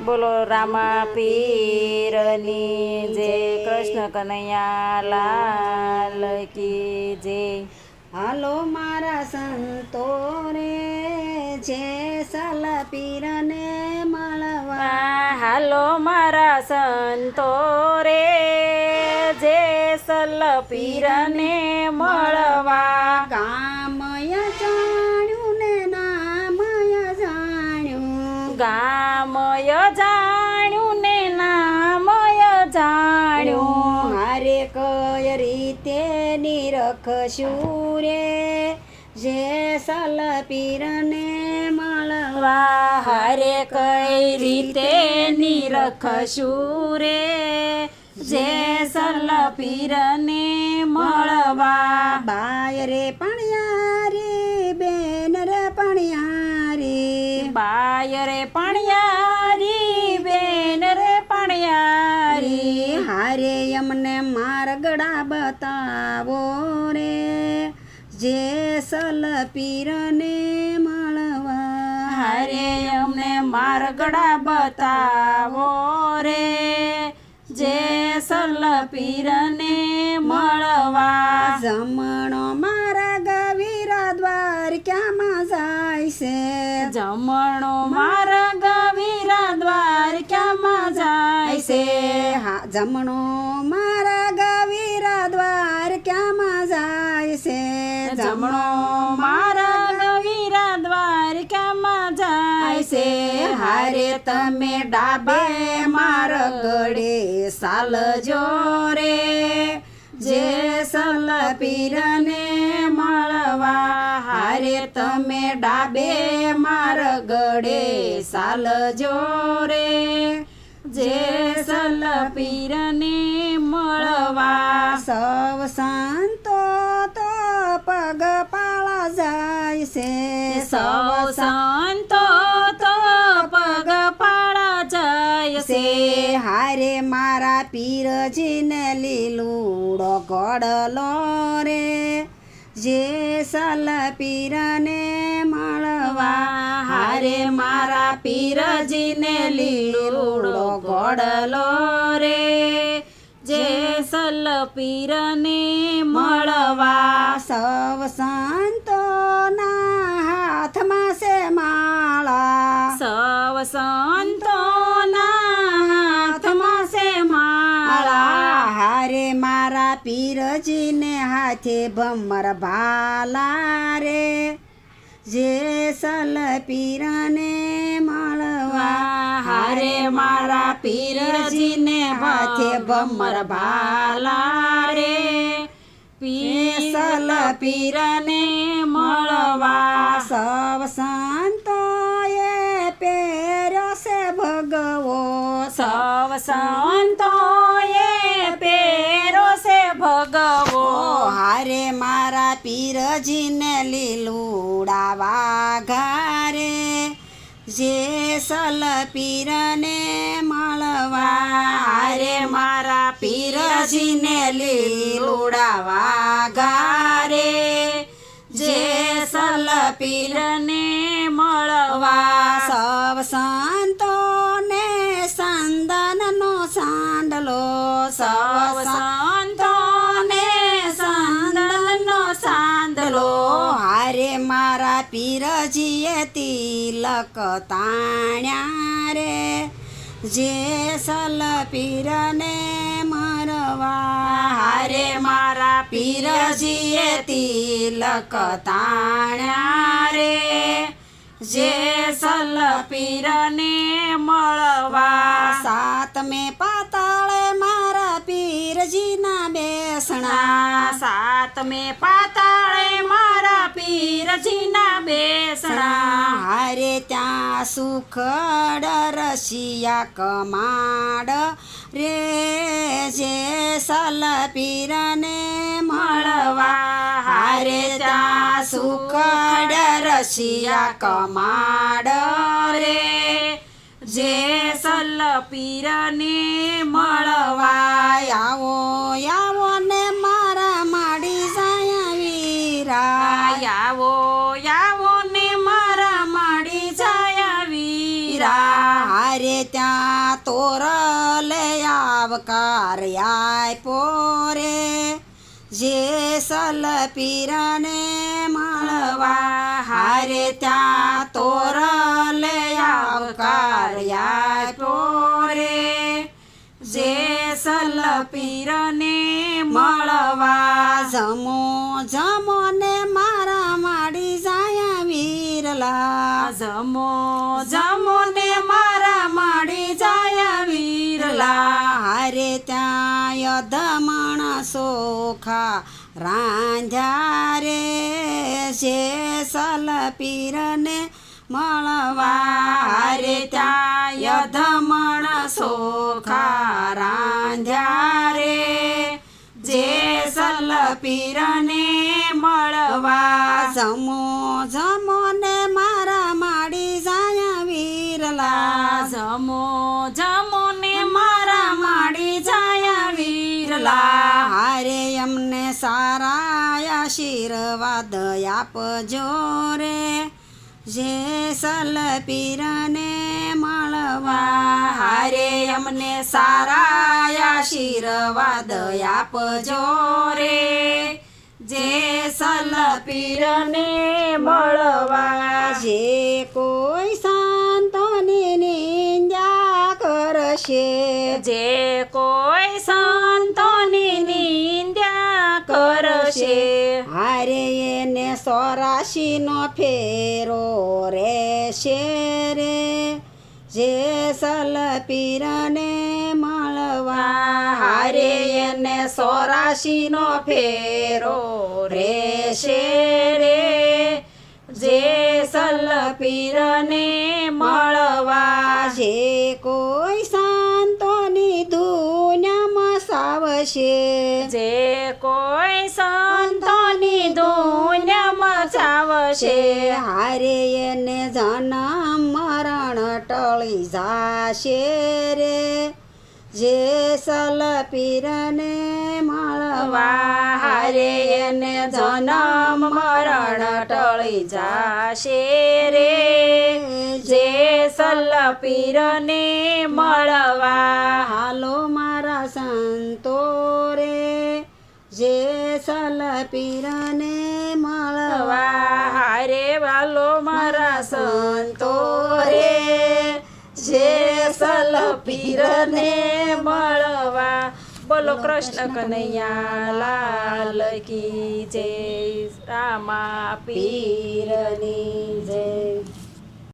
બોલો રામા પીરની જય, કૃષ્ણ કનૈયા લાલ કી જય. હાલો મારા સંતો રે જેસલ પીરને મળવા. હાલો મારા સંતો રે જેસલ પીરને મળવા. ગામય જાણ્યું ને નામય જાણ્યું. ગામય જાણ્યું ને નામય જાણ્યું. હારે કય રીતે નિરખશું રે જેસલ પીરને મળવા. હારે કઈ રીતે નિરખશું રે જેસલ પીરને મળવા. બાય રે પણિયારી બેન રે પણિયારી. બાય રે પણિયારી બેન રે પણિયારી. હારે અમને માર્ગડા બતાવો રે જેસલ પીરને મળવા. હારે અમને માર્ગડા બતાવો રે જેસલ પીરને મળવા. જમણો માર્ગ વીરા દ્વારકામાં જાય છે. જમણો માર્ગ વીરા દ્વારકામાં જાય છે. જમણો માર્ગ વીરા દ્વારકામાં જાય છે. જમણો માર્ગ વીરા દ્વારકામાં જાય છે. હારે તમે ડાબે માર્ગડે ચાલજો રે જેસલ પીરને મળવા. હારે તમે ડાબે માર્ગડે ચાલજો રે જેસલ પીરને મળવા. સૌ સંતો તો પગપાળા જાય છે. સૌ સંતો તો પગપાળા જાય છે. હારે મારા પીરજીને લીલુડો ગોડલો રે જેસલ પીરને મળવા. હારે મારા પીરજીને લીલુડો ગોડલો રે જેસલ પીરને મળવા. સૌ સંતોના હાથમાં છે માળા. સૌ સંતોના હાથમાં છે માળા. હારે મારા પીરજીને હાથે ભમર ભાલા રે જેસલ પીરને મળવા. હારે મારા પીરજીને હાથે ભમર ભાલા રે જેસલ પીરને મળવા. સૌ સંતોએ પહેર્યો છે ભગવો. સૌ સંતોએ પહેરો છે ભગવો. હારે મારા પીરજીને લીલુડા વાઘારે જેસલ પીરને મળવા. હારે મારા પીરજીને લીલુડા વાઘારે જેસલ પીરને મળવા. સૌ સંતોને સંદનનો સાંડલો. સૌ સંતોને સંદનનો સાંદલો. હારે મારા પીરજીએ તિલક તાણ્યા રે જેસલ પીરને મળવા. હારે મારા પીરજીએ તિલક તાણ્યા રે જેસલ પીરને મળવા. સાતમે પાતાળે મારા પીરજીના બેસણા. સાતમે પાતાળે મારા પીરજીના બેસણા. હારે ત્યાં સુખડ રસિયા કમાડ રે જેસલ પીરને મળવા. હારે ત્યાં સુખડ રસિયા કમાડ રે જેસલ પીરને મળવા. આવો આવો ને મારા માડી જાય વીરા. આવો આવો ને મારા માડી જાય વીરા. હારે ત્યાં તોરલે આવકાર આપ્યો રે જેસલ પીરને મળવા હારે ત્યાં તોરલે આવકાર આપ્યો રે જેસલ પીરને મળવા જમો જમો ને મારા માડી જાય વીરલા જમો જમો ને મારા માડી જાય વીરલા હારે ત્યાં યધમણ સોખા રાંધ્યા રે જેસલ પીરને મળવા હારે ત્યાં યધમણ સોખા રાંધ્યા રે જેસલ પીરને મળવા જમો જમો ને મારા માડી જાય વીરલા જમો જમો ને મારા માડી જાય વીરલા હારે અમને સારા આશીર્વાદ આપજો રે જેસલ પીરને મળવા હારે અમને સારા આશીર્વાદ આપજો રે જેસલ પીરને મળવા જે કોઈ સંતોની નિંદા કરશે જે કોઈ સંતોની નિંદા કરશે હારે એને 84નો ફેરો રહેશે રે જેસલ પીરને મળવા હારે એને 84નો ફેરો રહેશે રે જેસલ પીરને મળવા જે કોઈ સંતોની ધૂન મસાવશે જે કોઈ સંતોની ધૂન મચાવશે હારે એને જન્મ મરણ ટળી જાશે રે જેસલ પીરને મળવા હારે એને જન્મ મરણ ટળી જાશે રે જેસલ પીરને મળવા હાલો મારા સંતો રે જેસલ પીરને મળવા હારે વાલો મારા સંતો રે જેસલ પીરને મળવા બોલો કૃષ્ણ કનૈયા લાલ કી જય રામા પીરની જય